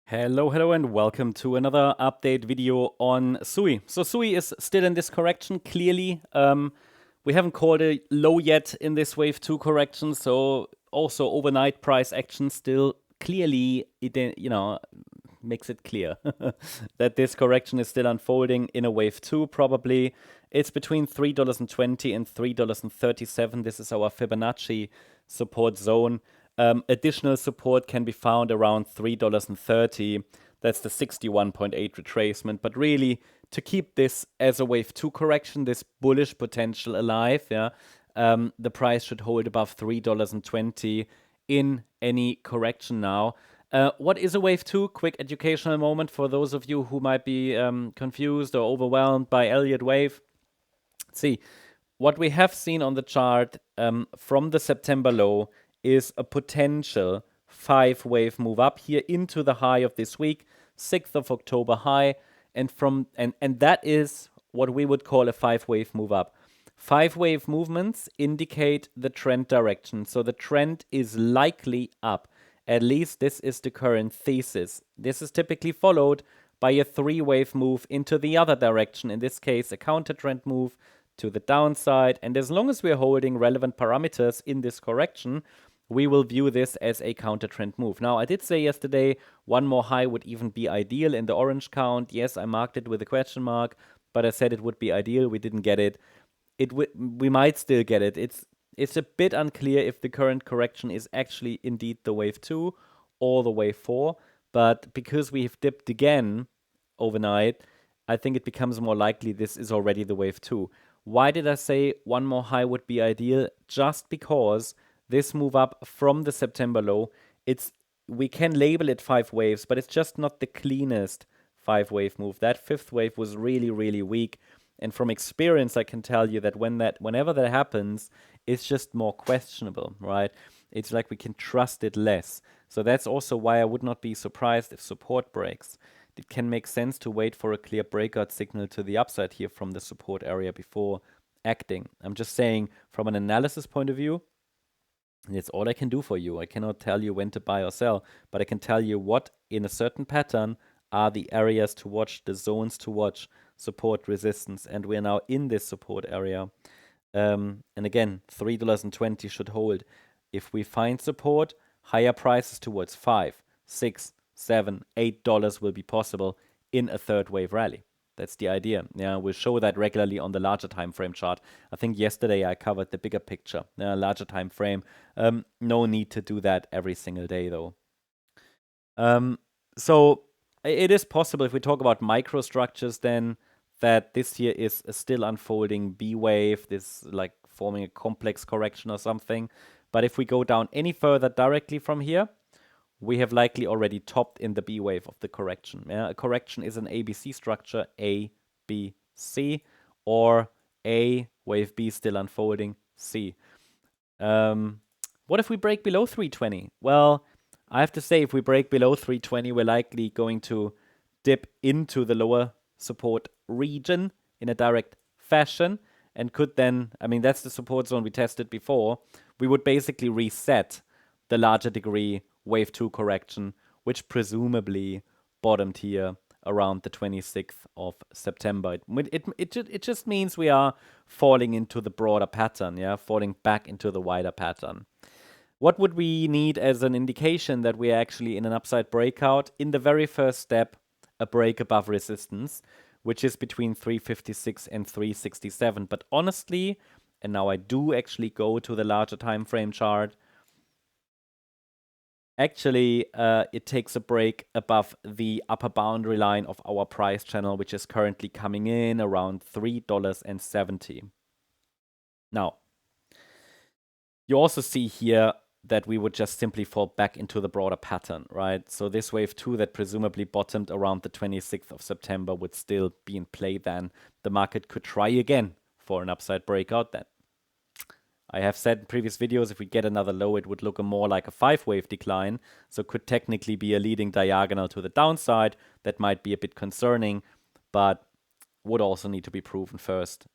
Hello, and welcome to another update video on SUI. So SUI is still in this correction, clearly. We haven't called a low yet in this wave 2 correction, so also overnight price action still clearly, makes it clear that this correction is still unfolding in a wave 2 probably. It's between $3.20 and $3.37. This is our Fibonacci support zone. Additional support can be found around $3.30. That's the 61.8 retracement. But really, to keep this as a wave 2 correction, this bullish potential alive, the price should hold above $3.20 in any correction now. What is a wave 2? Quick educational moment for those of you who might be confused or overwhelmed by Elliott wave. See, what we have seen on the chart from the September low is a potential 5-wave move up here into the high of this week, 6th of October high, and that is what we would call a 5-wave move up. 5-wave movements indicate the trend direction, so the trend is likely up. At least this is the current thesis. This is typically followed by a 3-wave move into the other direction, in this case a counter trend move to the downside, and as long as we're holding relevant parameters in this correction, we will view this as a counter trend move. Now, I did say yesterday one more high would even be ideal in the orange count. Yes, I marked it with a question mark, but I said it would be ideal. We didn't get it. We might still get it. It's a bit unclear if the current correction is actually indeed the wave 2 or the wave 4, but because we have dipped again overnight, I think it becomes more likely this is already the wave 2. Why did I say one more high would be ideal? Just because this move up from the September low, we can label it 5 waves, but it's just not the cleanest 5-wave move. That 5th wave was really, really weak. And from experience, I can tell you that whenever that happens, it's just more questionable, right? It's like we can trust it less. So that's also why I would not be surprised if support breaks. It can make sense to wait for a clear breakout signal to the upside here from the support area before acting. I'm just saying from an analysis point of view, it's all I can do for you. I cannot tell you when to buy or sell, but I can tell you what in a certain pattern are the areas to watch, the zones to watch, support, resistance, and we're now in this support area. And again, $3.20 should hold. If we find support, higher prices towards $5, $6, $7, $8 will be possible in a 3rd wave rally. That's the idea. Yeah, we'll show that regularly on the larger time frame chart. I think yesterday I covered the bigger picture, larger time frame. No need to do that every single day though. So it is possible if we talk about microstructures then that this here is a still unfolding B wave, this like forming a complex correction or something. But if we go down any further directly from here, we have likely already topped in the B wave of the correction. A correction is an ABC structure, A, B, C, or A, wave B still unfolding, C. What if we break below 320? Well, I have to say, if we break below 320, we're likely going to dip into the lower support region in a direct fashion and could then, that's the support zone we tested before. We would basically reset the larger degree wave 2 correction, which presumably bottomed here around the 26th of September. It just means we are falling into the broader pattern, falling back into the wider pattern. What would we need as an indication that we are actually in an upside breakout? In the very first step, a break above resistance, which is between 356 and 367. But honestly, and now I do actually go to the larger time frame chart, actually, it takes a break above the upper boundary line of our price channel, which is currently coming in around $3.70. Now, you also see here that we would just simply fall back into the broader pattern, right? So this wave 2 that presumably bottomed around the 26th of September would still be in play then. The market could try again for an upside breakout then. I have said in previous videos, if we get another low, it would look more like a 5-wave decline. So could technically be a leading diagonal to the downside. That might be a bit concerning, but would also need to be proven first,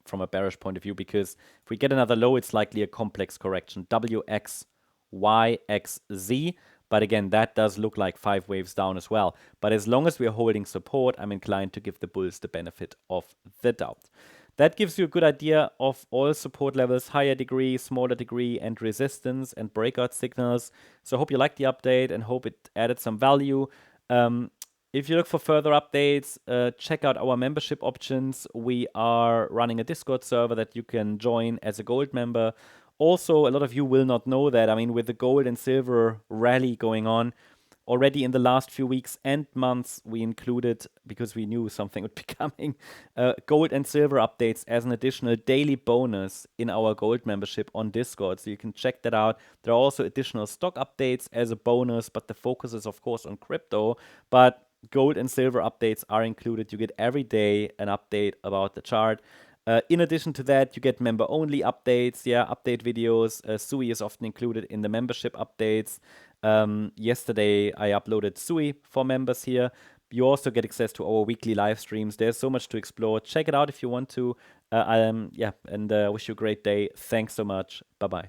from a bearish point of view, because if we get another low, it's likely a complex correction. WX, Y, X, Z. But again, that does look like 5 waves down as well. But as long as we're holding support, I'm inclined to give the bulls the benefit of the doubt. That gives you a good idea of all support levels, higher degree, smaller degree, and resistance and breakout signals. So I hope you liked the update and hope it added some value. If you look for further updates, check out our membership options. We are running a Discord server that you can join as a gold member. Also, a lot of you will not know that. I mean, with the gold and silver rally going on, already in the last few weeks and months, we included, because we knew something would be coming, gold and silver updates as an additional daily bonus in our gold membership on Discord. So you can check that out. There are also additional stock updates as a bonus, but the focus is, of course, on crypto. But gold and silver updates are included. You get every day an update about the chart. In addition to that, you get member-only updates, update videos. SUI is often included in the membership updates. Yesterday, I uploaded SUI for members here. You also get access to our weekly live streams. There's so much to explore. Check it out if you want to. And wish you a great day. Thanks so much. Bye-bye.